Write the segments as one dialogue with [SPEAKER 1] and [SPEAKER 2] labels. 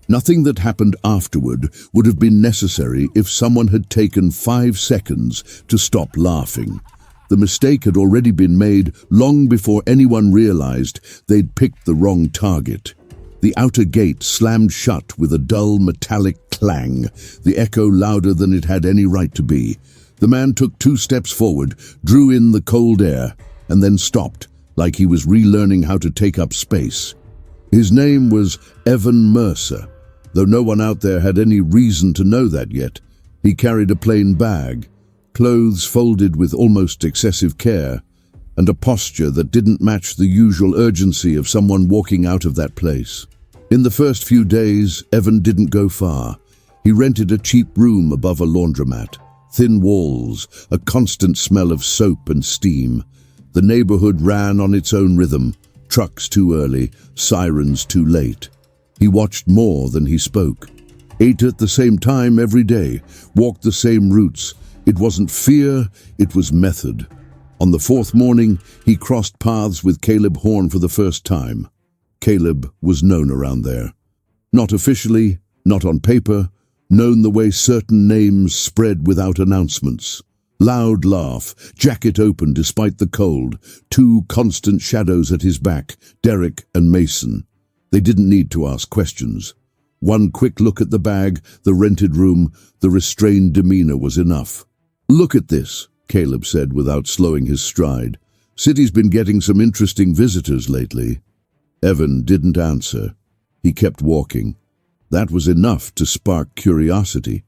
[SPEAKER 1] Nothing that happened afterward would have been necessary if someone had taken 5 seconds to stop laughing. The mistake had already been made long before anyone realized they'd picked the wrong target. The outer gate slammed shut with a dull metallic clang, the echo louder than it had any right to be. The man took 2 steps forward, drew in the cold air, and then stopped, like he was relearning how to take up space. His name was Evan Mercer, though no one out there had any reason to know that yet. He carried a plain bag, clothes folded with almost excessive care, and a posture that didn't match the usual urgency of someone walking out of that place. In the first few days, Evan didn't go far. He rented a cheap room above a laundromat. Thin walls, a constant smell of soap and steam. The neighborhood ran on its own rhythm, trucks too early, sirens too late. He watched more than he spoke. Ate at the same time every day, walked the same routes. It wasn't fear, it was method. On the 4th morning, he crossed paths with Caleb Horn for the first time. Caleb was known around there. Not officially, not on paper, known the way certain names spread without announcements. Loud laugh, jacket open despite the cold, 2 constant shadows at his back, Derek and Mason. They didn't need to ask questions. One quick look at the bag, the rented room, the restrained demeanor was enough. "Look at this," Caleb said without slowing his stride. "City's been getting some interesting visitors lately." Evan didn't answer. He kept walking. That was enough to spark curiosity.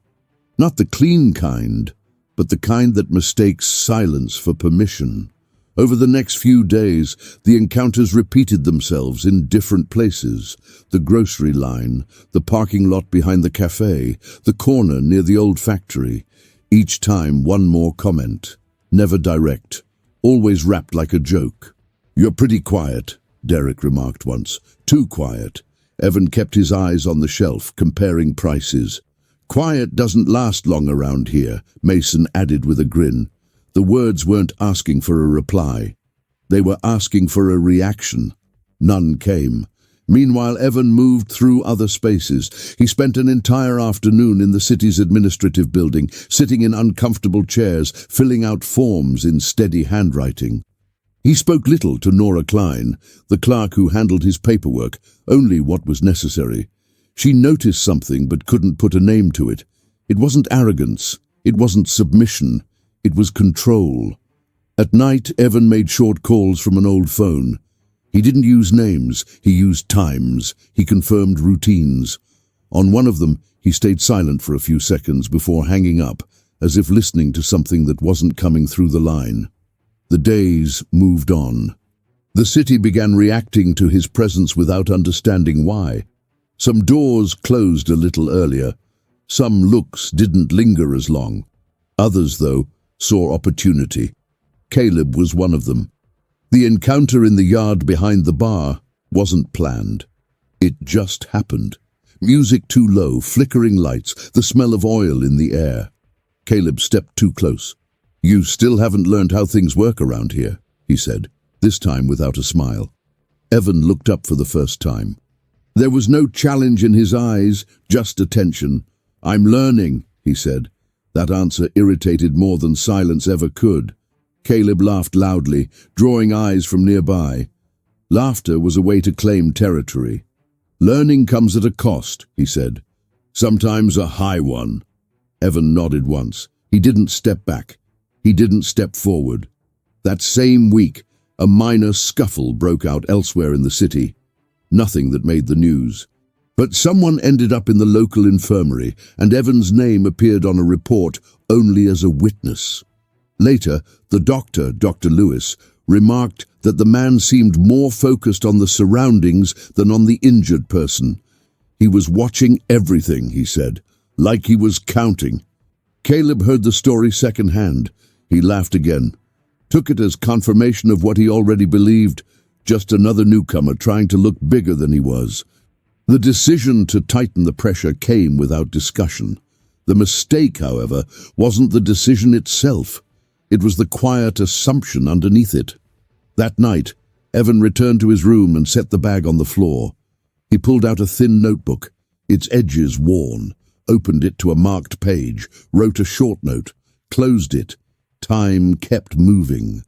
[SPEAKER 1] Not the clean kind, but the kind that mistakes silence for permission. Over the next few days, the encounters repeated themselves in different places. The grocery line, the parking lot behind the cafe, the corner near the old factory. Each time one more comment. Never direct. Always wrapped like a joke. "You're pretty quiet," Derek remarked once. "Too quiet." Evan kept his eyes on the shelf, comparing prices. "Quiet doesn't last long around here," Mason added with a grin. The words weren't asking for a reply. They were asking for a reaction. None came. Meanwhile, Evan moved through other spaces. He spent an entire afternoon in the city's administrative building, sitting in uncomfortable chairs, filling out forms in steady handwriting. He spoke little to Nora Klein, the clerk who handled his paperwork, only what was necessary. She noticed something but couldn't put a name to it. It wasn't arrogance. It wasn't submission. It was control. At night, Evan made short calls from an old phone. He didn't use names, he used times, he confirmed routines. On one of them, he stayed silent for a few seconds before hanging up, as if listening to something that wasn't coming through the line. The days moved on. The city began reacting to his presence without understanding why. Some doors closed a little earlier. Some looks didn't linger as long. Others, though, saw opportunity. Caleb was one of them. The encounter in the yard behind the bar wasn't planned. It just happened. Music too low, flickering lights, the smell of oil in the air. Caleb stepped too close. "You still haven't learned how things work around here," he said, this time without a smile. Evan looked up for the first time. There was no challenge in his eyes, just attention. "I'm learning," he said. That answer irritated more than silence ever could. Caleb laughed loudly, drawing eyes from nearby. Laughter was a way to claim territory. "Learning comes at a cost," he said. "Sometimes a high one." Evan nodded once. He didn't step back. He didn't step forward. That same week, a minor scuffle broke out elsewhere in the city. Nothing that made the news. But someone ended up in the local infirmary, and Evan's name appeared on a report only as a witness. Later, the doctor, Dr. Lewis, remarked that the man seemed more focused on the surroundings than on the injured person. He was watching everything, he said, like he was counting. Caleb heard the story secondhand. He laughed again, took it as confirmation of what he already believed, just another newcomer trying to look bigger than he was. The decision to tighten the pressure came without discussion. The mistake, however, wasn't the decision itself. It was the quiet assumption underneath it. That night, Evan returned to his room and set the bag on the floor. He pulled out a thin notebook. its edges worn, opened it to a marked page, wrote a short note, closed it. Time kept moving.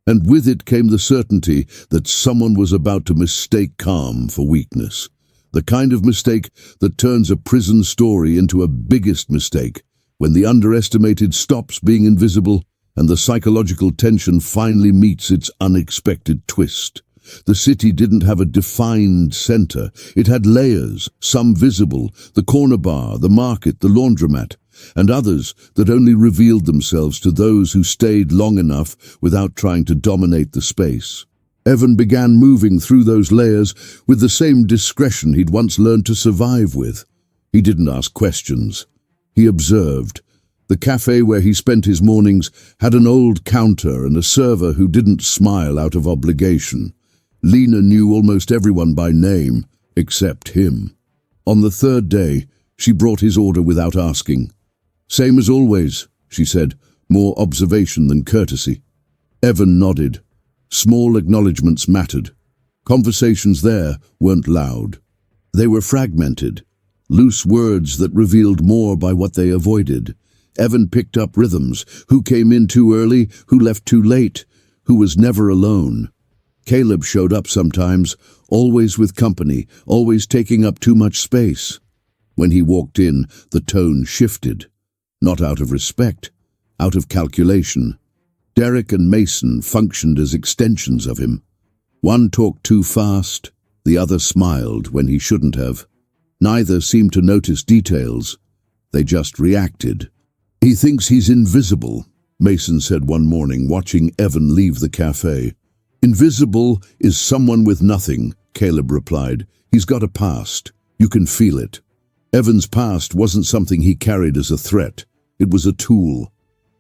[SPEAKER 1] And with it came the certainty that someone was about to mistake calm for weakness. The kind of mistake that turns a prison story into a biggest mistake, when the underestimated stops being invisible and the psychological tension finally meets its unexpected twist. The city didn't have a defined center. It had layers, some visible, the corner bar, the market, the laundromat, and others that only revealed themselves to those who stayed long enough without trying to dominate the space. Evan began moving through those layers with the same discretion he'd once learned to survive with. He didn't ask questions. He observed. The cafe where he spent his mornings had an old counter and a server who didn't smile out of obligation. Lena knew almost everyone by name, except him. On the third day, she brought his order without asking. "Same as always," she said, more observation than courtesy. Evan nodded. Small acknowledgements mattered. Conversations there weren't loud. They were fragmented, loose words that revealed more by what they avoided. Evan picked up rhythms, who came in too early, who left too late, who was never alone. Caleb showed up sometimes, always with company, always taking up too much space. When he walked in, the tone shifted. Not out of respect, out of calculation. Derek and Mason functioned as extensions of him. One talked too fast, the other smiled when he shouldn't have. Neither seemed to notice details. They just reacted. "He thinks he's invisible," Mason said one morning, watching Evan leave the cafe. "Invisible is someone with nothing," Caleb replied. "He's got a past. You can feel it." Evan's past wasn't something he carried as a threat. It was a tool.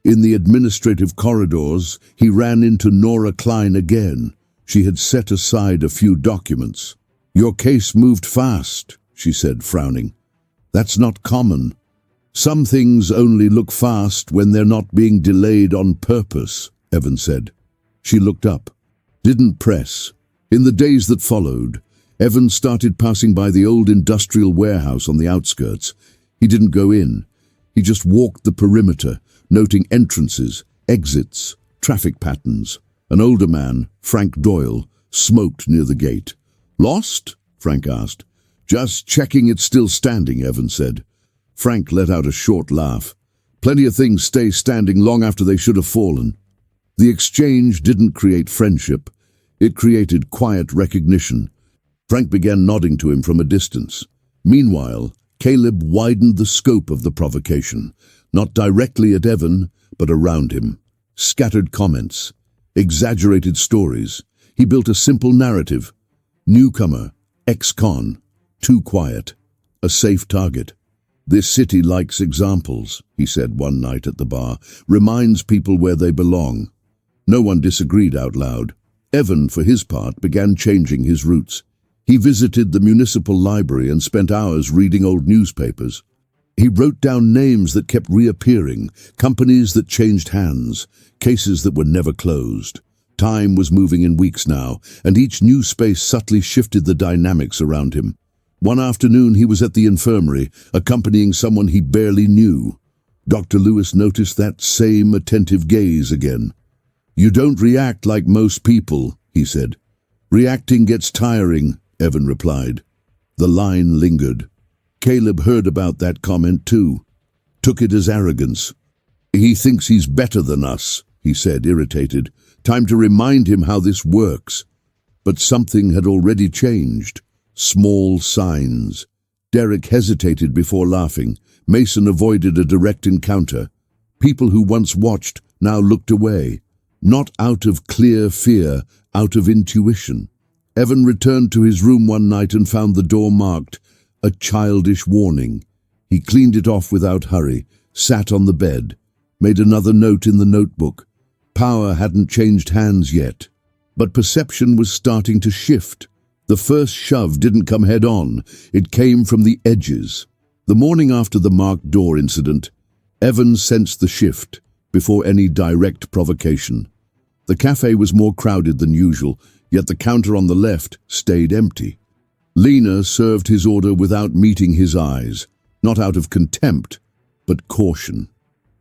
[SPEAKER 1] In the administrative corridors, he ran into Nora Klein again. She had set aside a few documents. "Your case moved fast," she said, frowning. "That's not common. Some things only look fast when they're not being delayed on purpose," Evan said. She looked up. Didn't press. In the days that followed, Evan started passing by the old industrial warehouse on the outskirts. He didn't go in. He just walked the perimeter, noting entrances, exits, traffic patterns. An older man, Frank Doyle, smoked near the gate. "Lost?" Frank asked. "Just checking it's still standing," Evan said. Frank let out a short laugh. "Plenty of things stay standing long after they should have fallen." The exchange didn't create friendship. It created quiet recognition. Frank began nodding to him from a distance. Meanwhile, Caleb widened the scope of the provocation, not directly at Evan, but around him. Scattered comments, exaggerated stories. He built a simple narrative. Newcomer, ex-con, too quiet, a safe target. "This city likes examples," he said one night at the bar, "reminds people where they belong." No one disagreed out loud. Evan, for his part, began changing his routes. He visited the municipal library and spent hours reading old newspapers. He wrote down names that kept reappearing, companies that changed hands, cases that were never closed. Time was moving in weeks now, and each new space subtly shifted the dynamics around him. One afternoon he was at the infirmary, accompanying someone he barely knew. Dr. Lewis noticed that same attentive gaze again. "You don't react like most people," he said. "Reacting gets tiring," Evan replied. The line lingered. Caleb heard about that comment too. Took it as arrogance. "He thinks he's better than us," he said, irritated. "Time to remind him how this works." But something had already changed. Small signs. Derek hesitated before laughing. Mason avoided a direct encounter. People who once watched now looked away. Not out of clear fear, out of intuition. Evan returned to his room one night and found the door marked, a childish warning. He cleaned it off without hurry, sat on the bed, made another note in the notebook. Power hadn't changed hands yet, but perception was starting to shift. The first shove didn't come head on, it came from the edges. The morning after the marked door incident, Evan sensed the shift, before any direct provocation. The cafe was more crowded than usual, yet the counter on the left stayed empty. Lena served his order without meeting his eyes, not out of contempt, but caution.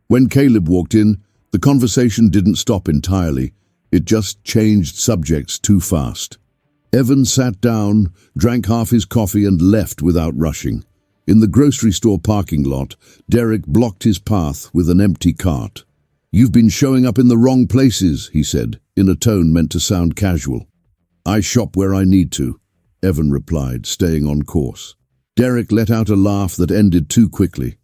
[SPEAKER 1] When Caleb walked in, the conversation didn't stop entirely. It just changed subjects too fast. Evan sat down, drank half his coffee and left without rushing. In the grocery store parking lot, Derek blocked his path with an empty cart. "You've been showing up in the wrong places," he said, in a tone meant to sound casual. "I shop where I need to," Evan replied, staying on course. Derek let out a laugh that ended too quickly.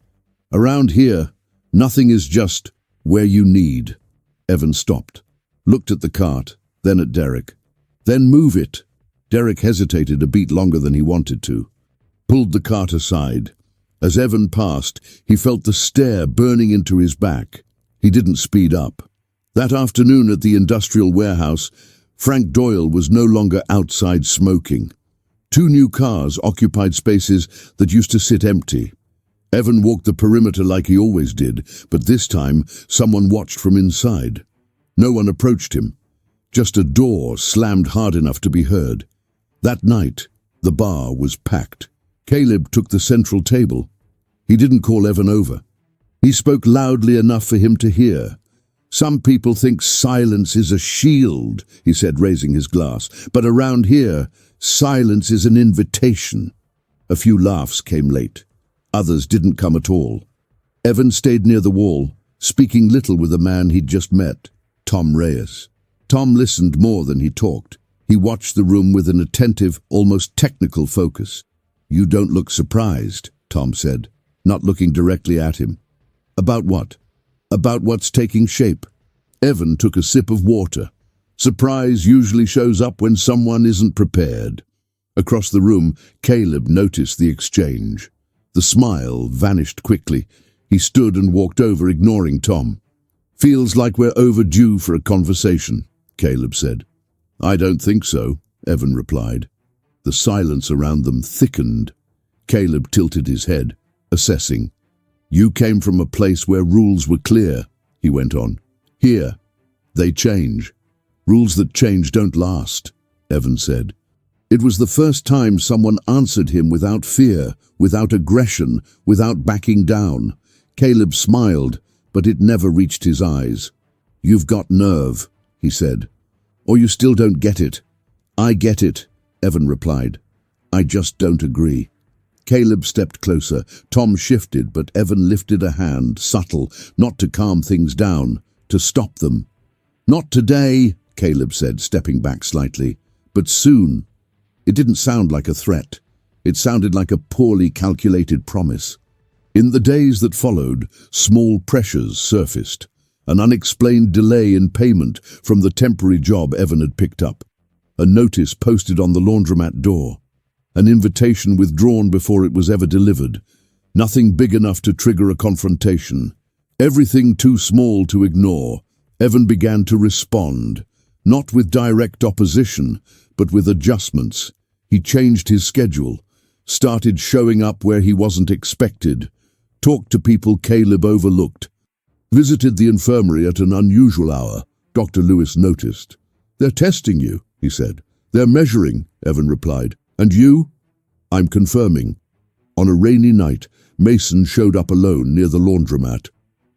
[SPEAKER 1] "Around here, nothing is just where you need." Evan stopped, looked at the cart, then at Derek. "Then move it." Derek hesitated a beat longer than he wanted to, pulled the cart aside. As Evan passed, he felt the stare burning into his back. He didn't speed up. That afternoon at the industrial warehouse, Frank Doyle was no longer outside smoking. 2 new cars occupied spaces that used to sit empty. Evan walked the perimeter like he always did, but this time someone watched from inside. No one approached him. Just a door slammed hard enough to be heard. That night, the bar was packed. Caleb took the central table. He didn't call Evan over. He spoke loudly enough for him to hear. "Some people think silence is a shield," he said, raising his glass. "But around here, silence is an invitation." A few laughs came late. Others didn't come at all. Evan stayed near the wall, speaking little with a man he'd just met, Tom Reyes. Tom listened more than he talked. He watched the room with an attentive, almost technical focus. "You don't look surprised," Tom said, not looking directly at him. "About what?" "About what's taking shape." Evan took a sip of water. Surprise usually shows up when someone isn't prepared. Across the room, Caleb noticed the exchange. The smile vanished quickly. He stood and walked over, ignoring Tom. "Feels like we're overdue for a conversation," Caleb said. "I don't think so," Evan replied. The silence around them thickened. Caleb tilted his head, assessing. "You came from a place where rules were clear," he went on. "Here, they change. Rules that change don't last," Evan said. It was the first time someone answered him without fear, without aggression, without backing down. Caleb smiled, but it never reached his eyes. "You've got nerve," he said. "Or you still don't get it." "I get it," Evan replied. "I just don't agree." Caleb stepped closer. Tom shifted, but Evan lifted a hand, subtle, not to calm things down, to stop them. "Not today," Caleb said, stepping back slightly, "but soon." It didn't sound like a threat. It sounded like a poorly calculated promise. In the days that followed, small pressures surfaced. An unexplained delay in payment from the temporary job Evan had picked up. A notice posted on the laundromat door. An invitation withdrawn before it was ever delivered. Nothing big enough to trigger a confrontation. Everything too small to ignore. Evan began to respond, not with direct opposition, but with adjustments. He changed his schedule, started showing up where he wasn't expected, talked to people Caleb overlooked, visited the infirmary at an unusual hour. Dr. Lewis noticed. "They're testing you," he said. "They're measuring," Evan replied. "And you?" "I'm confirming." On a rainy night, Mason showed up alone near the laundromat.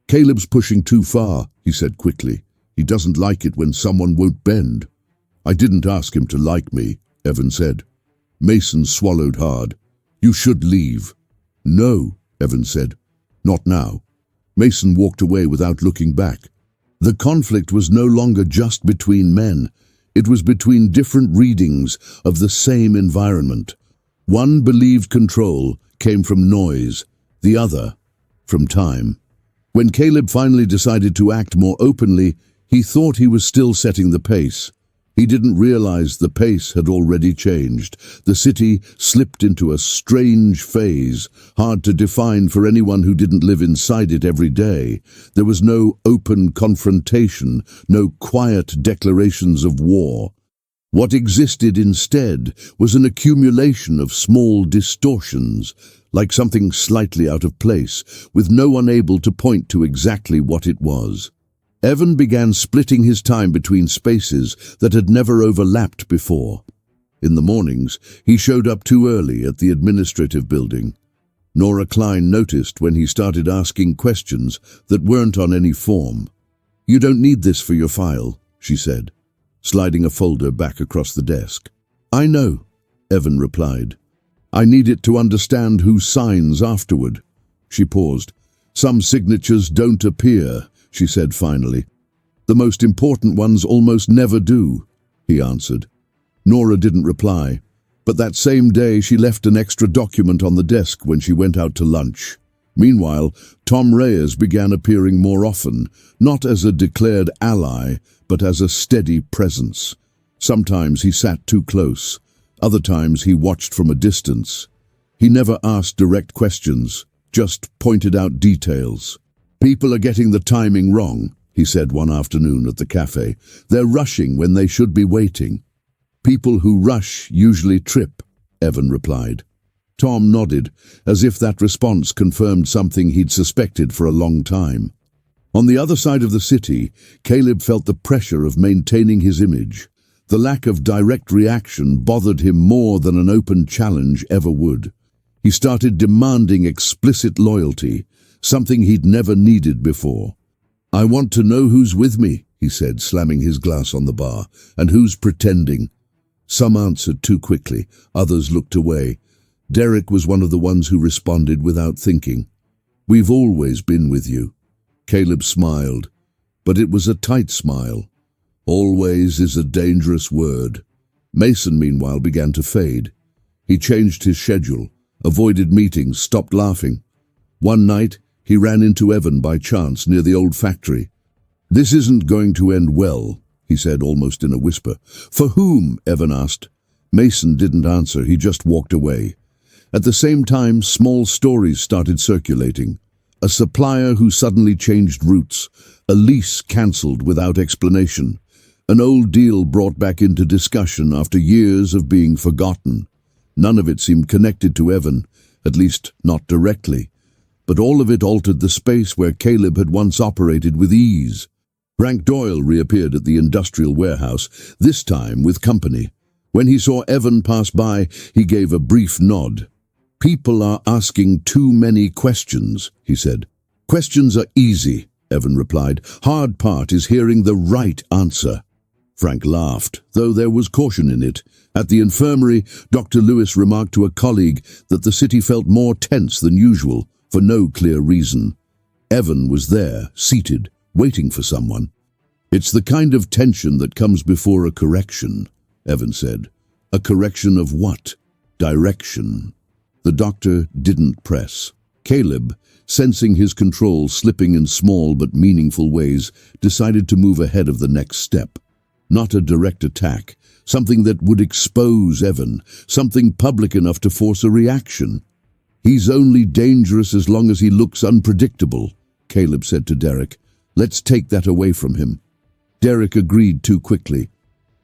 [SPEAKER 1] "Caleb's pushing too far," he said quickly. "He doesn't like it when someone won't bend." "I didn't ask him to like me," Evan said. Mason swallowed hard. "You should leave." "No," Evan said. "Not now." Mason walked away without looking back. The conflict was no longer just between men. It was between different readings of the same environment. One believed control came from noise, the other from time. When Caleb finally decided to act more openly, he thought he was still setting the pace. He didn't realize the pace had already changed. The city slipped into a strange phase, hard to define for anyone who didn't live inside it every day. There was no open confrontation, no quiet declarations of war. What existed instead was an accumulation of small distortions, like something slightly out of place, with no one able to point to exactly what it was. Evan began splitting his time between spaces that had never overlapped before. In the mornings, he showed up too early at the administrative building. Nora Klein noticed when he started asking questions that weren't on any form. "You don't need this for your file," she said, sliding a folder back across the desk. "I know," Evan replied. "I need it to understand who signs afterward." She paused. "Some signatures don't appear," she said finally. "The most important ones almost never do," he answered. Nora didn't reply, but that same day she left an extra document on the desk when she went out to lunch. Meanwhile, Tom Reyes began appearing more often, not as a declared ally, but as a steady presence. Sometimes he sat too close, other times he watched from a distance. He never asked direct questions, just pointed out details. "People are getting the timing wrong," he said one afternoon at the cafe. "They're rushing when they should be waiting." "People who rush usually trip," Evan replied. Tom nodded, as if that response confirmed something he'd suspected for a long time. On the other side of the city, Caleb felt the pressure of maintaining his image. The lack of direct reaction bothered him more than an open challenge ever would. He started demanding explicit loyalty, something he'd never needed before. "I want to know who's with me," he said, slamming his glass on the bar, "and who's pretending." Some answered too quickly, others looked away. Derek was one of the ones who responded without thinking. "We've always been with you." Caleb smiled, but it was a tight smile. Always is a dangerous word. Mason, meanwhile, began to fade. He changed his schedule, avoided meetings, stopped laughing. One night, he ran into Evan by chance near the old factory. "This isn't going to end well," he said almost in a whisper. "For whom?" Evan asked. Mason didn't answer, he just walked away. At the same time, small stories started circulating. A supplier who suddenly changed routes, a lease cancelled without explanation, an old deal brought back into discussion after years of being forgotten. None of it seemed connected to Evan, at least not directly, but all of it altered the space where Caleb had once operated with ease. Frank Doyle reappeared at the industrial warehouse, this time with company. When he saw Evan pass by, he gave a brief nod. "People are asking too many questions," he said. "Questions are easy," Evan replied. "Hard part is hearing the right answer." Frank laughed, though there was caution in it. At the infirmary, Dr. Lewis remarked to a colleague that the city felt more tense than usual, for no clear reason. Evan was there, seated, waiting for someone. "It's the kind of tension that comes before a correction," Evan said. "A correction of what? Direction." The doctor didn't press. Caleb, sensing his control slipping in small but meaningful ways, decided to move ahead of the next step. Not a direct attack, something that would expose Evan, something public enough to force a reaction. "He's only dangerous as long as he looks unpredictable," Caleb said to Derek. "Let's take that away from him." Derek agreed too quickly.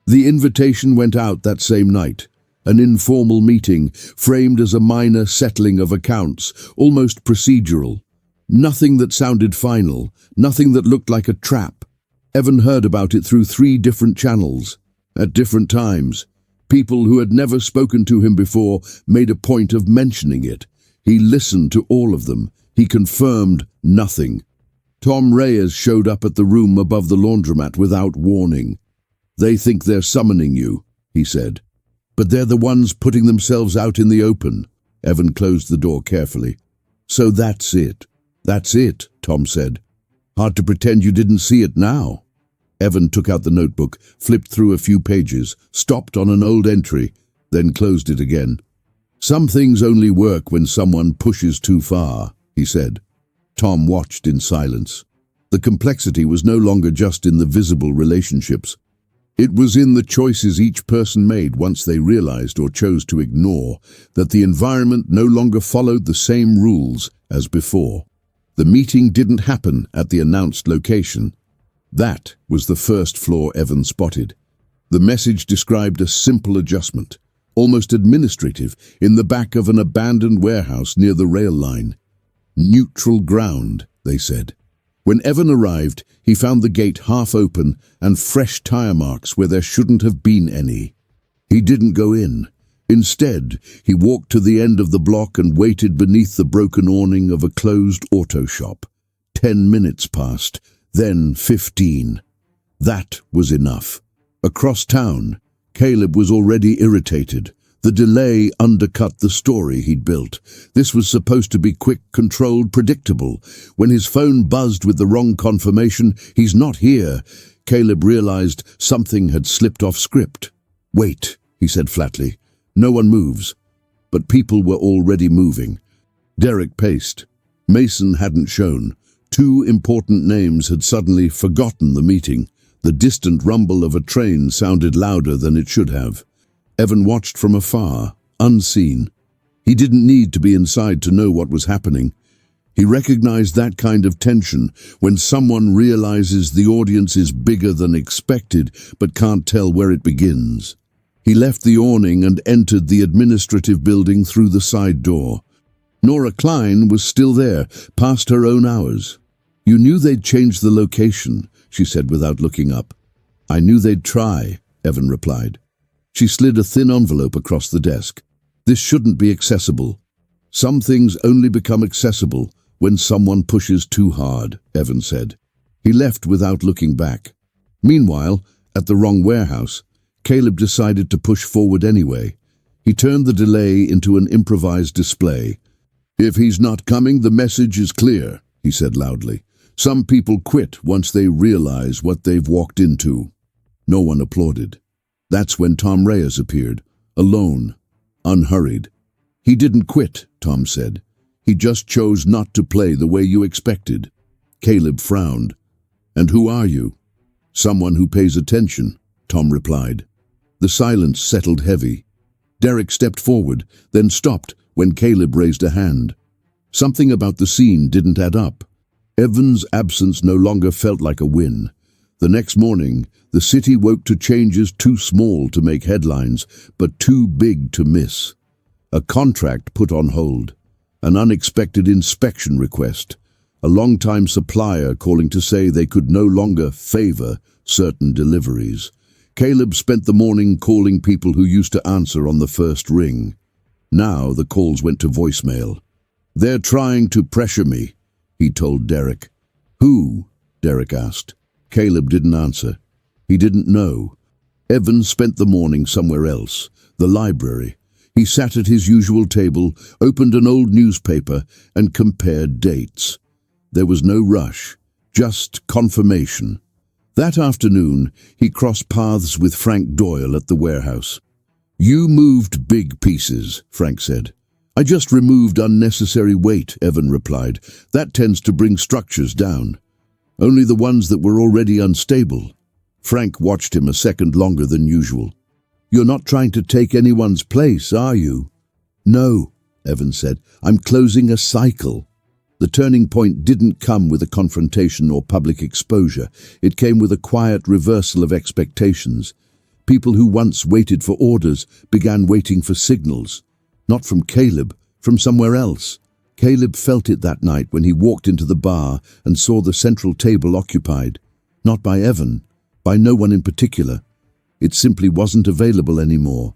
[SPEAKER 1] The invitation went out that same night. An informal meeting, framed as a minor settling of accounts, almost procedural. Nothing that sounded final, nothing that looked like a trap. Evan heard about it through 3 different channels. At different times, people who had never spoken to him before made a point of mentioning it. He listened to all of them. He confirmed nothing. Tom Reyes showed up at the room above the laundromat without warning. "They think they're summoning you," he said. "But they're the ones putting themselves out in the open." Evan closed the door carefully. "So that's it." "That's it," Tom said. "Hard to pretend you didn't see it now." Evan took out the notebook, flipped through a few pages, stopped on an old entry, then closed it again. "Some things only work when someone pushes too far," he said. Tom watched in silence. The complexity was no longer just in the visible relationships. It was in the choices each person made once they realized or chose to ignore that the environment no longer followed the same rules as before. The meeting didn't happen at the announced location. That was the first floor Evan spotted. The message described a simple adjustment, almost administrative, in the back of an abandoned warehouse near the rail line. "Neutral ground," they said. When Evan arrived, he found the gate half open and fresh tire marks where there shouldn't have been any. He didn't go in. Instead, he walked to the end of the block and waited beneath the broken awning of a closed auto shop. 10 minutes passed, then 15. That was enough. Across town, Caleb was already irritated. The delay undercut the story he'd built. This was supposed to be quick, controlled, predictable. When his phone buzzed with the wrong confirmation, "He's not here," Caleb realized something had slipped off script. "Wait," he said flatly. "No one moves." But people were already moving. Derek paced. Mason hadn't shown. 2 important names had suddenly forgotten the meeting. The distant rumble of a train sounded louder than it should have. Evan watched from afar, unseen. He didn't need to be inside to know what was happening. He recognized that kind of tension when someone realizes the audience is bigger than expected but can't tell where it begins. He left the awning and entered the administrative building through the side door. Nora Klein was still there, past her own hours. "You knew they'd changed the location," she said without looking up. "I knew they'd try," Evan replied. She slid a thin envelope across the desk. "This shouldn't be accessible." "Some things only become accessible when someone pushes too hard," Evan said. He left without looking back. Meanwhile, at the wrong warehouse, Caleb decided to push forward anyway. He turned the delay into an improvised display. "If he's not coming, the message is clear," he said loudly. "Some people quit once they realize what they've walked into." No one applauded. That's when Tom Reyes appeared, alone, unhurried. "He didn't quit," Tom said. "He just chose not to play the way you expected." Caleb frowned. "And who are you?" "Someone who pays attention," Tom replied. The silence settled heavy. Derek stepped forward, then stopped when Caleb raised a hand. Something about the scene didn't add up. Evan's absence no longer felt like a win. The next morning, the city woke to changes too small to make headlines, but too big to miss. A contract put on hold, an unexpected inspection request, a longtime supplier calling to say they could no longer favor certain deliveries. Caleb spent the morning calling people who used to answer on the first ring. Now the calls went to voicemail. "They're trying to pressure me," he told Derek. "Who?" Derek asked. Caleb didn't answer. He didn't know. Evan spent the morning somewhere else, the library. He sat at his usual table, opened an old newspaper, and compared dates. There was no rush, just confirmation. That afternoon, he crossed paths with Frank Doyle at the warehouse. "You moved big pieces," Frank said. "I just removed unnecessary weight," Evan replied. "That tends to bring structures down. Only the ones that were already unstable." Frank watched him a second longer than usual. "You're not trying to take anyone's place, are you?" "No," Evan said. "I'm closing a cycle." The turning point didn't come with a confrontation or public exposure. It came with a quiet reversal of expectations. People who once waited for orders began waiting for signals. Not from Caleb, from somewhere else. Caleb felt it that night when he walked into the bar and saw the central table occupied. Not by Evan, by no one in particular. It simply wasn't available anymore.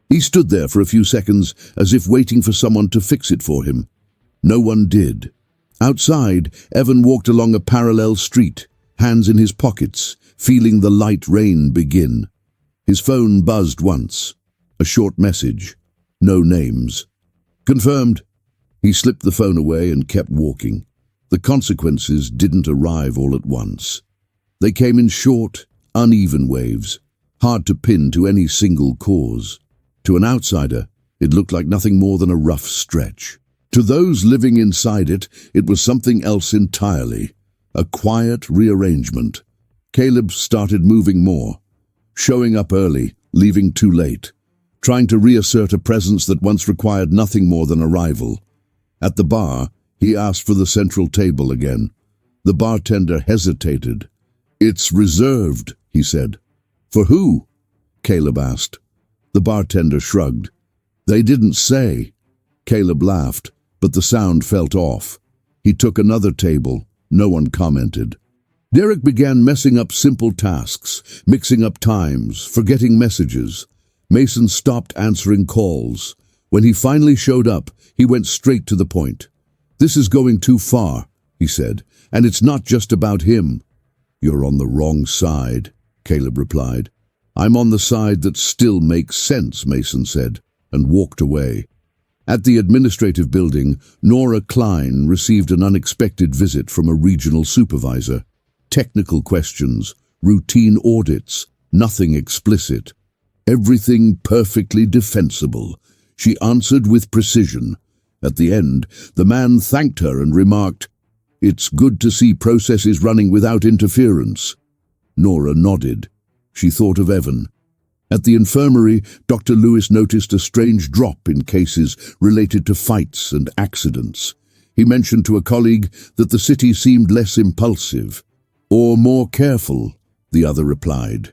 [SPEAKER 1] He stood there for a few seconds as if waiting for someone to fix it for him. No one did. Outside, Evan walked along a parallel street, hands in his pockets, feeling the light rain begin. His phone buzzed once. A short message. No names. "Confirmed." He slipped the phone away and kept walking. The consequences didn't arrive all at once. They came in short, uneven waves, hard to pin to any single cause. To an outsider, it looked like nothing more than a rough stretch. To those living inside it, it was something else entirely. A quiet rearrangement. Caleb started moving more, showing up early, leaving too late, trying to reassert a presence that once required nothing more than arrival. At the bar, he asked for the central table again. The bartender hesitated. "It's reserved," he said. "For who?" Caleb asked. The bartender shrugged. "They didn't say." Caleb laughed, but the sound felt off. He took another table. No one commented. Derek began messing up simple tasks, mixing up times, forgetting messages. Mason stopped answering calls. When he finally showed up, he went straight to the point. "This is going too far," he said, "and it's not just about him." "You're on the wrong side," Caleb replied. "I'm on the side that still makes sense," Mason said, and walked away. At the administrative building, Nora Klein received an unexpected visit from a regional supervisor. Technical questions, routine audits, nothing explicit. Everything perfectly defensible. She answered with precision. At the end, the man thanked her and remarked, "It's good to see processes running without interference." Nora nodded. She thought of Evan. At the infirmary, Dr. Lewis noticed a strange drop in cases related to fights and accidents. He mentioned to a colleague that the city seemed less impulsive. "Or more careful," the other replied.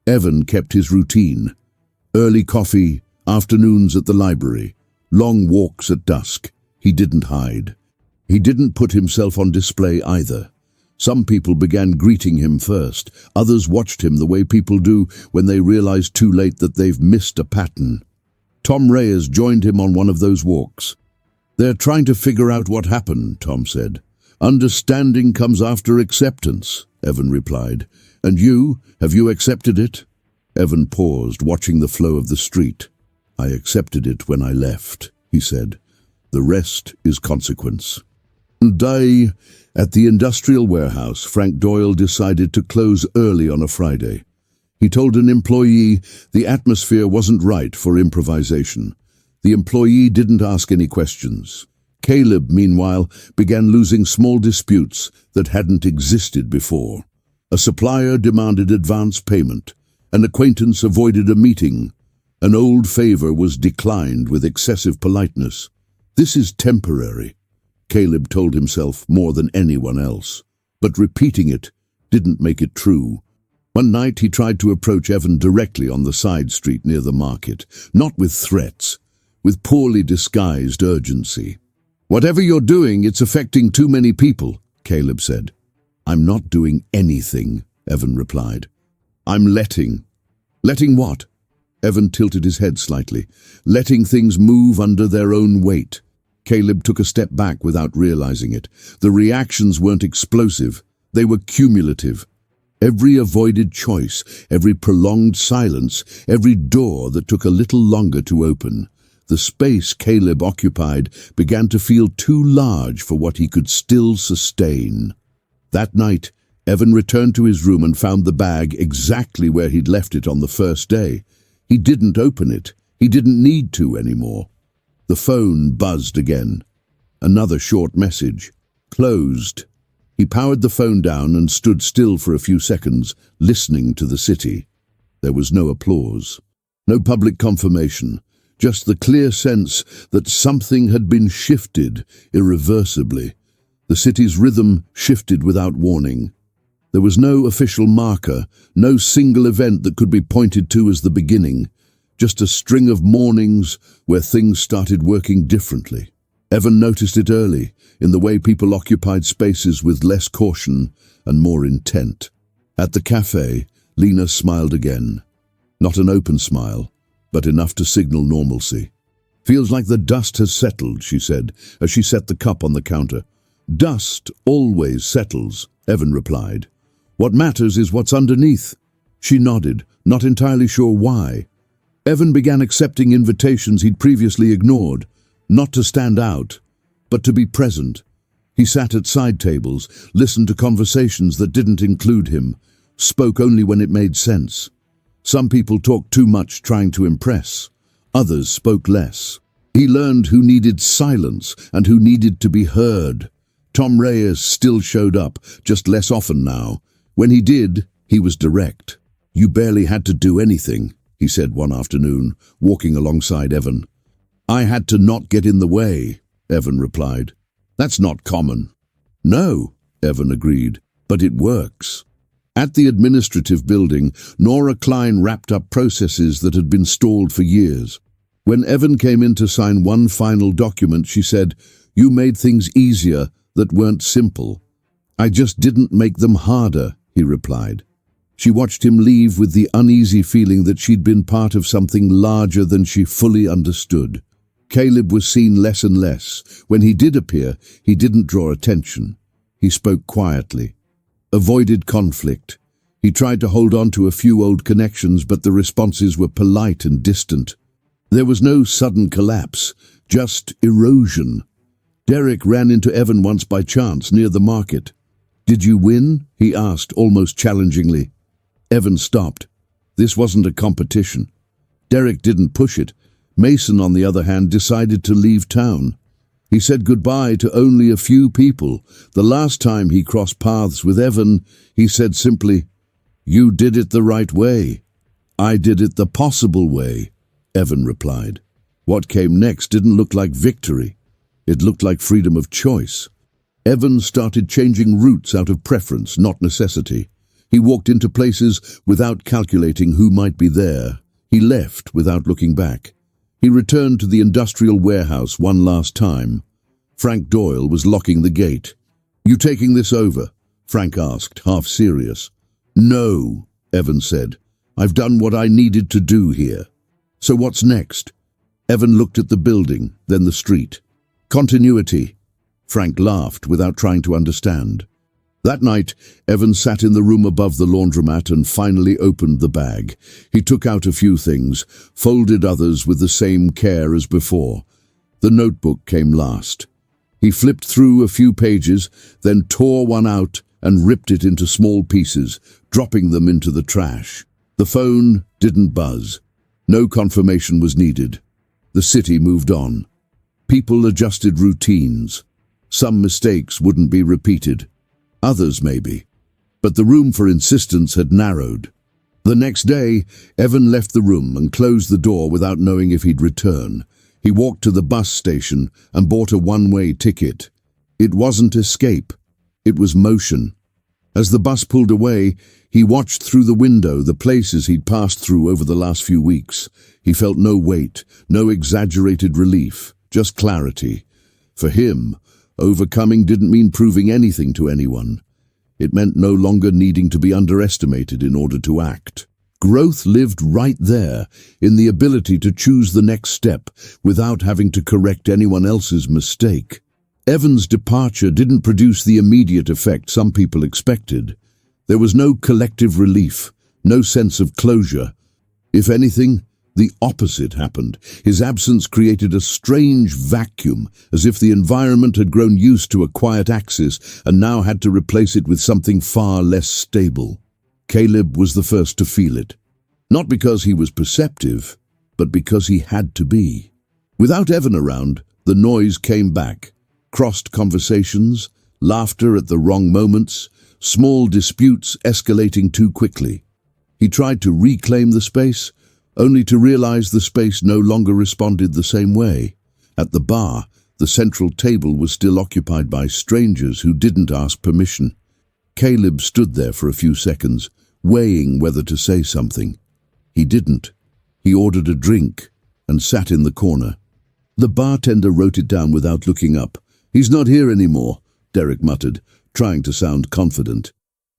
[SPEAKER 1] Evan kept his routine. Early coffee, afternoons at the library, long walks at dusk. He didn't hide. He didn't put himself on display either. Some people began greeting him first. Others watched him the way people do when they realize too late that they've missed a pattern. Tom Reyes joined him on one of those walks. "They're trying to figure out what happened," Tom said. "Understanding comes after acceptance," Evan replied. "And you, have you accepted it?" Evan paused, watching the flow of the street. "I accepted it when I left," he said. "The rest is consequence." At the industrial warehouse, Frank Doyle decided to close early on a Friday. He told an employee the atmosphere wasn't right for improvisation. The employee didn't ask any questions. Caleb, meanwhile, began losing small disputes that hadn't existed before. A supplier demanded advance payment. An acquaintance avoided a meeting. An old favor was declined with excessive politeness. "This is temporary," Caleb told himself more than anyone else. But repeating it didn't make it true. One night he tried to approach Evan directly on the side street near the market, not with threats, with poorly disguised urgency. "Whatever you're doing, it's affecting too many people," Caleb said. "I'm not doing anything," Evan replied. "I'm letting." "Letting what?" Evan tilted his head slightly. "Letting things move under their own weight." Caleb took a step back without realizing it. The reactions weren't explosive. They were cumulative. Every avoided choice, every prolonged silence, every door that took a little longer to open. The space Caleb occupied began to feel too large for what he could still sustain. That night, Evan returned to his room and found the bag exactly where he'd left it on the first day. He didn't open it. He didn't need to anymore. The phone buzzed again. Another short message. Closed. He powered the phone down and stood still for a few seconds, listening to the city. There was no applause, no public confirmation, just the clear sense that something had been shifted irreversibly. The city's rhythm shifted without warning. There was no official marker, no single event that could be pointed to as the beginning. Just a string of mornings where things started working differently. Evan noticed it early, in the way people occupied spaces with less caution and more intent. At the cafe, Lena smiled again. Not an open smile, but enough to signal normalcy. "Feels like the dust has settled," she said, as she set the cup on the counter. "Dust always settles," Evan replied. "What matters is what's underneath." She nodded, not entirely sure why. Evan began accepting invitations he'd previously ignored, not to stand out, but to be present. He sat at side tables, listened to conversations that didn't include him, spoke only when it made sense. Some people talked too much trying to impress. Others spoke less. He learned who needed silence and who needed to be heard. Tom Reyes still showed up, just less often now. When he did, he was direct. "You barely had to do anything," he said one afternoon, walking alongside Evan. "I had to not get in the way," Evan replied. "That's not common." "No," Evan agreed, "but it works." At the administrative building, Nora Klein wrapped up processes that had been stalled for years. When Evan came in to sign one final document, she said, "You made things easier that weren't simple." "I just didn't make them harder," he replied. She watched him leave with the uneasy feeling that she'd been part of something larger than she fully understood. Caleb was seen less and less. When he did appear, he didn't draw attention. He spoke quietly, avoided conflict. He tried to hold on to a few old connections, but the responses were polite and distant. There was no sudden collapse, just erosion. Derek ran into Evan once by chance near the market. "Did you win?" he asked, almost challengingly. Evan stopped. This wasn't a competition. Derek didn't push it. Mason, on the other hand, decided to leave town. He said goodbye to only a few people. The last time he crossed paths with Evan, he said simply, "You did it the right way." "I did it the possible way," Evan replied. What came next didn't look like victory. It looked like freedom of choice. Evan started changing routes out of preference, not necessity. He walked into places without calculating who might be there. He left without looking back. He returned to the industrial warehouse one last time. Frank Doyle was locking the gate. "You taking this over?" Frank asked, half serious. "No," Evan said. "I've done what I needed to do here." "So what's next?" Evan looked at the building, then the street. "Continuity." Frank laughed without trying to understand. That night, Evan sat in the room above the laundromat and finally opened the bag. He took out a few things, folded others with the same care as before. The notebook came last. He flipped through a few pages, then tore one out and ripped it into small pieces, dropping them into the trash. The phone didn't buzz. No confirmation was needed. The city moved on. People adjusted routines. Some mistakes wouldn't be repeated. Others maybe. But the room for insistence had narrowed. The next day, Evan left the room and closed the door without knowing if he'd return. He walked to the bus station and bought a one-way ticket. It wasn't escape. It was motion. As the bus pulled away, he watched through the window the places he'd passed through over the last few weeks. He felt no weight, no exaggerated relief, just clarity. For him, overcoming didn't mean proving anything to anyone. It meant no longer needing to be underestimated in order to act. Growth lived right there, in the ability to choose the next step without having to correct anyone else's mistake. Evan's departure didn't produce the immediate effect some people expected. There was no collective relief, no sense of closure. If anything, the opposite happened. His absence created a strange vacuum, as if the environment had grown used to a quiet axis and now had to replace it with something far less stable. Caleb was the first to feel it. Not because he was perceptive, but because he had to be. Without Evan around, the noise came back. Crossed conversations, laughter at the wrong moments, small disputes escalating too quickly. He tried to reclaim the space, only to realize the space no longer responded the same way. At the bar, the central table was still occupied by strangers who didn't ask permission. Caleb stood there for a few seconds, weighing whether to say something. He didn't. He ordered a drink and sat in the corner. The bartender wrote it down without looking up. "He's not here anymore," Derek muttered, trying to sound confident.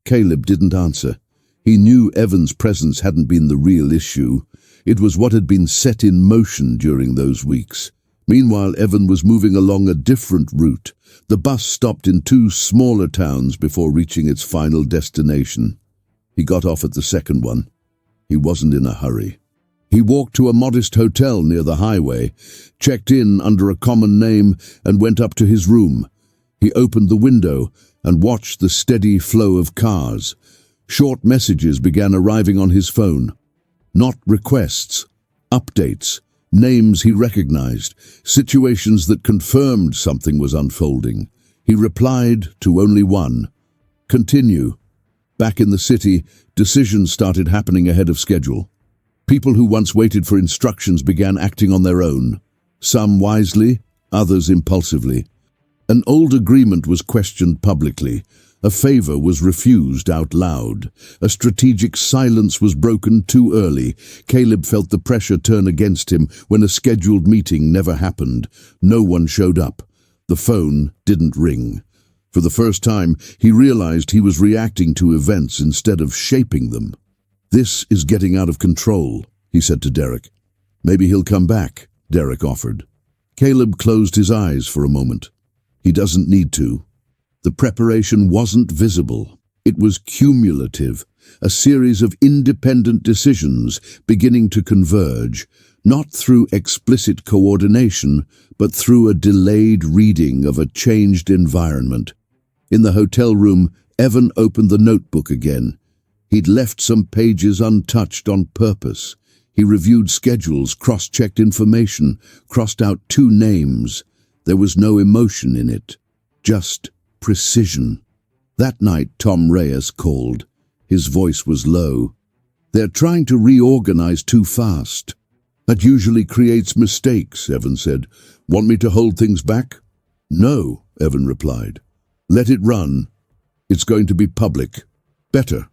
[SPEAKER 1] Caleb didn't answer. He knew Evan's presence hadn't been the real issue. It was what had been set in motion during those weeks. Meanwhile, Evan was moving along a different route. The bus stopped in 2 smaller towns before reaching its final destination. He got off at the second one. He wasn't in a hurry. He walked to a modest hotel near the highway, checked in under a common name, and went up to his room. He opened the window and watched the steady flow of cars. Short messages began arriving on his phone. Not requests, updates, names he recognized, situations that confirmed something was unfolding. He replied to only one. Continue. Back in the city, decisions started happening ahead of schedule. People who once waited for instructions began acting on their own, some wisely, others impulsively. An old agreement was questioned publicly. A favor was refused out loud. A strategic silence was broken too early. Caleb felt the pressure turn against him when a scheduled meeting never happened. No one showed up. The phone didn't ring. For the first time, he realized he was reacting to events instead of shaping them. "This is getting out of control," he said to Derek. "Maybe he'll come back," Derek offered. Caleb closed his eyes for a moment. He doesn't need to. The preparation wasn't visible. It was cumulative, a series of independent decisions beginning to converge, not through explicit coordination, but through a delayed reading of a changed environment. In the hotel room, Evan opened the notebook again. He'd left some pages untouched on purpose. He reviewed schedules, cross-checked information, crossed out 2 names. There was no emotion in it, just precision. That night, Tom Reyes called. His voice was low. "They're trying to reorganize too fast." "That usually creates mistakes," Evan said. "Want me to hold things back?" "No," Evan replied. "Let it run. It's going to be public. Better."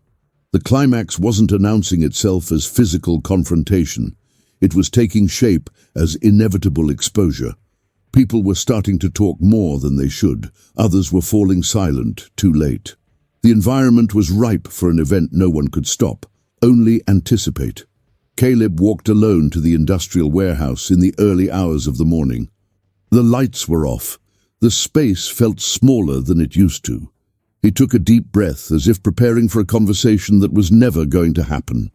[SPEAKER 1] The climax wasn't announcing itself as physical confrontation. It was taking shape as inevitable exposure. People were starting to talk more than they should. Others were falling silent, too late. The environment was ripe for an event no one could stop, only anticipate. Caleb walked alone to the industrial warehouse in the early hours of the morning. The lights were off. The space felt smaller than it used to. He took a deep breath, as if preparing for a conversation that was never going to happen.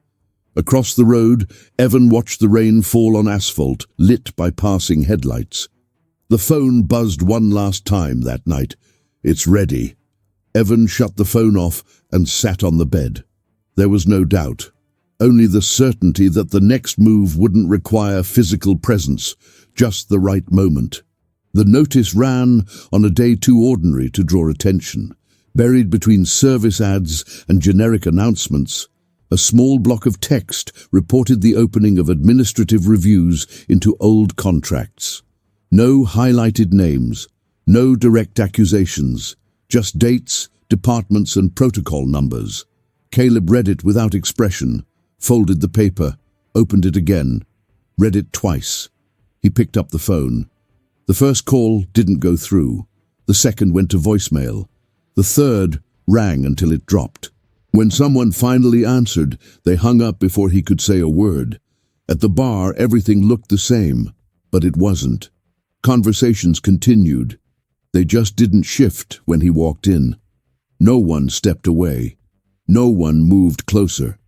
[SPEAKER 1] Across the road, Evan watched the rain fall on asphalt, lit by passing headlights. The phone buzzed one last time that night. "It's ready." Evan shut the phone off and sat on the bed. There was no doubt, only the certainty that the next move wouldn't require physical presence, just the right moment. The notice ran on a day too ordinary to draw attention. Buried between service ads and generic announcements, a small block of text reported the opening of administrative reviews into old contracts. No highlighted names, no direct accusations, just dates, departments and protocol numbers. Caleb read it without expression, folded the paper, opened it again, read it twice. He picked up the phone. The first call didn't go through. The second went to voicemail. The third rang until it dropped. When someone finally answered, they hung up before he could say a word. At the bar, everything looked the same, but it wasn't. Conversations continued. They just didn't shift when he walked in. No one stepped away. No one moved closer.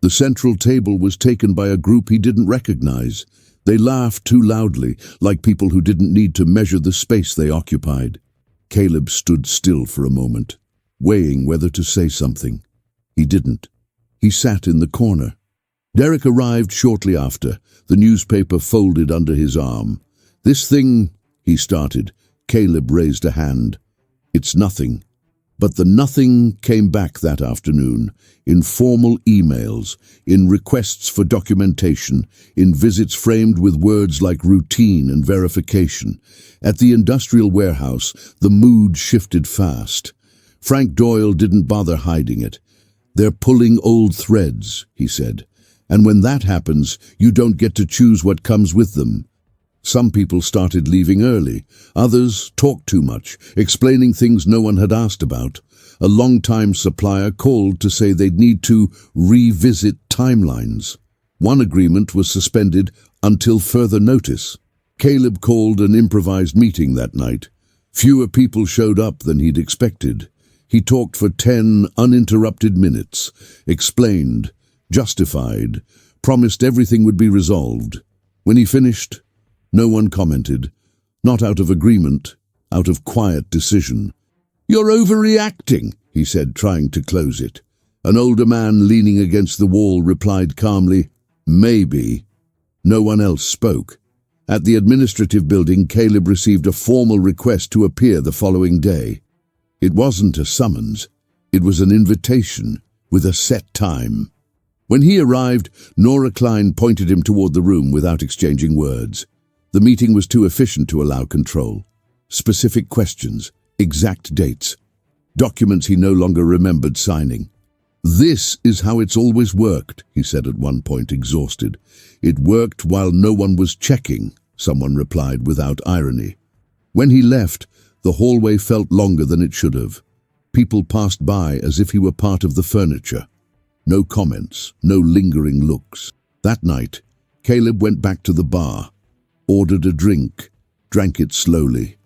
[SPEAKER 1] The central table was taken by a group he didn't recognize. They laughed too loudly, like people who didn't need to measure the space they occupied. Caleb stood still for a moment, weighing whether to say something. He didn't. He sat in the corner. Derek arrived shortly after, the newspaper folded under his arm. "This thing," he started. Caleb raised a hand. "It's nothing." But the nothing came back that afternoon, in formal emails, in requests for documentation, in visits framed with words like routine and verification. At the industrial warehouse, the mood shifted fast. Frank Doyle didn't bother hiding it. "They're pulling old threads," he said. "And when that happens, you don't get to choose what comes with them." Some people started leaving early. Others talked too much, explaining things no one had asked about. A long-time supplier called to say they'd need to revisit timelines. One agreement was suspended until further notice. Caleb called an improvised meeting that night. Fewer people showed up than he'd expected. He talked for 10 uninterrupted minutes, explained, justified, promised everything would be resolved. When he finished, no one commented, not out of agreement, out of quiet decision. "You're overreacting," he said, trying to close it. An older man leaning against the wall replied calmly, "Maybe." No one else spoke. At the administrative building, Caleb received a formal request to appear the following day. It wasn't a summons. It was an invitation, with a set time. When he arrived, Nora Klein pointed him toward the room without exchanging words. The meeting was too efficient to allow control. Specific questions, exact dates, documents he no longer remembered signing. "This is how it's always worked," he said at one point, exhausted. "It worked while no one was checking," someone replied without irony. When he left, The hallway felt longer than it should have. People passed by as if he were part of the furniture. No comments, no lingering looks. That night, Caleb went back to the bar, ordered a drink, drank it slowly.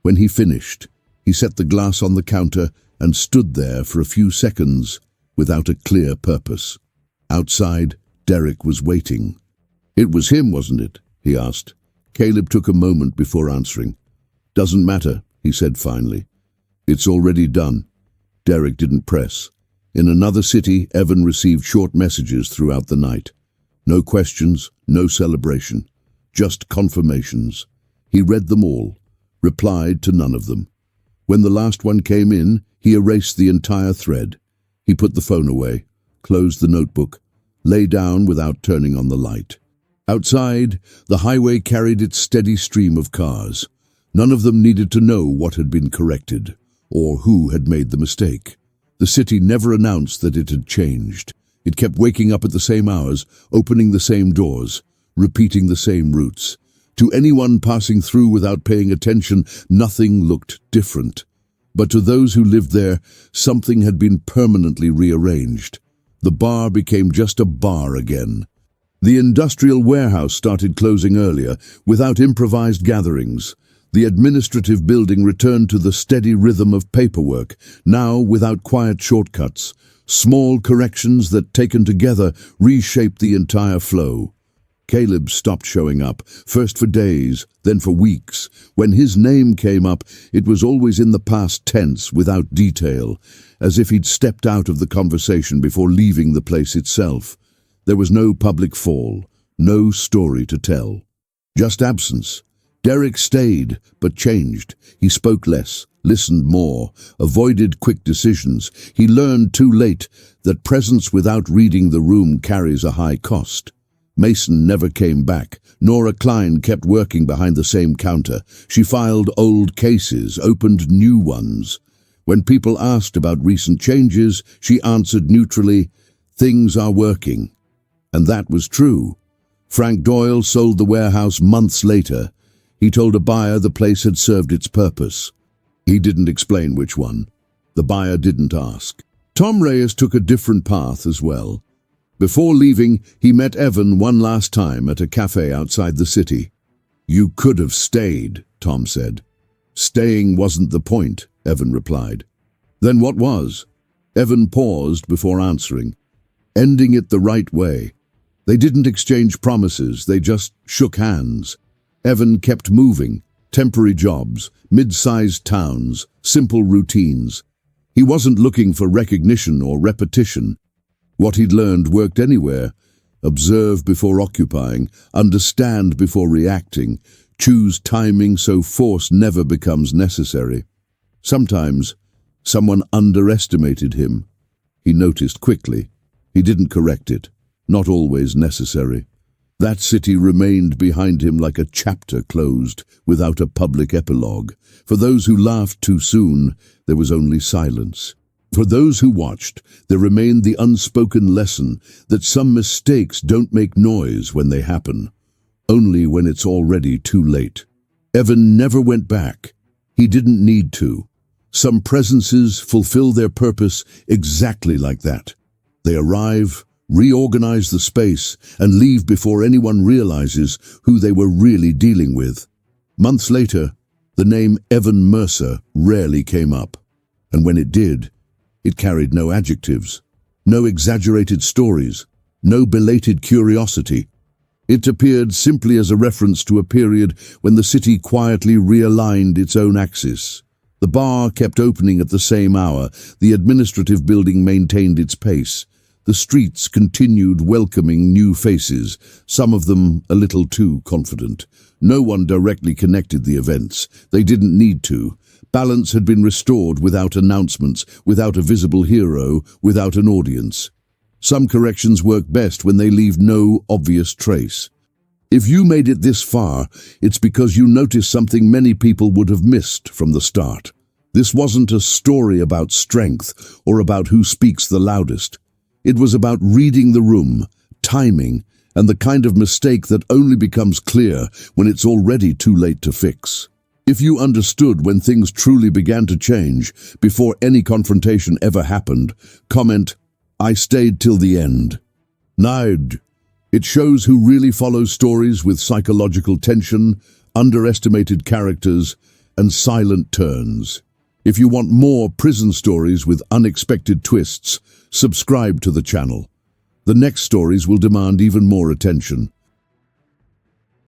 [SPEAKER 1] When he finished, he set the glass on the counter and stood there for a few seconds without a clear purpose. Outside, Derek was waiting. "It was him, wasn't it?" he asked. Caleb took a moment before answering. "Doesn't matter," he said finally. "It's already done." Derek didn't press. In another city, Evan received short messages throughout the night. No questions, no celebration, just confirmations. He read them all, replied to none of them. When the last one came in, he erased the entire thread. He put the phone away, closed the notebook, lay down without turning on the light. Outside, the highway carried its steady stream of cars. None of them needed to know what had been corrected, or who had made the mistake. The city never announced that it had changed. It kept waking up at the same hours, opening the same doors, repeating the same routes. To anyone passing through without paying attention, nothing looked different. But to those who lived there, something had been permanently rearranged. The bar became just a bar again. The industrial warehouse started closing earlier, without improvised gatherings. The administrative building returned to the steady rhythm of paperwork, now without quiet shortcuts. Small corrections that, taken together, reshaped the entire flow. Caleb stopped showing up, first for days, then for weeks. When his name came up, it was always in the past tense, without detail, as if he'd stepped out of the conversation before leaving the place itself. There was no public fall, no story to tell. Just absence. Derek stayed, but changed. He spoke less, listened more, avoided quick decisions. He learned too late that presence without reading the room carries a high cost. Mason never came back. Nora Klein kept working behind the same counter. She filed old cases, opened new ones. When people asked about recent changes, she answered neutrally, "Things are working." And that was true. Frank Doyle sold the warehouse months later. He told a buyer the place had served its purpose. He didn't explain which one. The buyer didn't ask. Tom Reyes took a different path as well. Before leaving, he met Evan one last time at a cafe outside the city. "You could have stayed," Tom said. "Staying wasn't the point," Evan replied. "Then what was?" Evan paused before answering. "Ending it the right way." They didn't exchange promises, they just shook hands. Evan kept moving. Temporary jobs, mid-sized towns, simple routines. He wasn't looking for recognition or repetition. What he'd learned worked anywhere. Observe before occupying, understand before reacting, choose timing so force never becomes necessary. Sometimes, someone underestimated him. He noticed quickly. He didn't correct it. Not always necessary. That city remained behind him like a chapter closed, without a public epilogue. For those who laughed too soon, there was only silence. For those who watched, there remained the unspoken lesson that some mistakes don't make noise when they happen, only when it's already too late. Evan never went back. He didn't need to. Some presences fulfill their purpose exactly like that. They arrive, reorganize the space, and leave before anyone realizes who they were really dealing with. Months later, the name Evan Mercer rarely came up, and when it did, it carried no adjectives, no exaggerated stories, no belated curiosity. It appeared simply as a reference to a period when the city quietly realigned its own axis. The bar kept opening at the same hour, the administrative building maintained its pace. The streets continued welcoming new faces, some of them a little too confident. No one directly connected the events. They didn't need to. Balance had been restored without announcements, without a visible hero, without an audience. Some corrections work best when they leave no obvious trace. If you made it this far, it's because you noticed something many people would have missed from the start. This wasn't a story about strength or about who speaks the loudest. It was about reading the room, timing, and the kind of mistake that only becomes clear when it's already too late to fix. If you understood when things truly began to change, before any confrontation ever happened, comment, "I stayed till the end." Naid. It shows who really follows stories with psychological tension, underestimated characters, and silent turns. If you want more prison stories with unexpected twists, subscribe to the channel. The next stories will demand even more attention.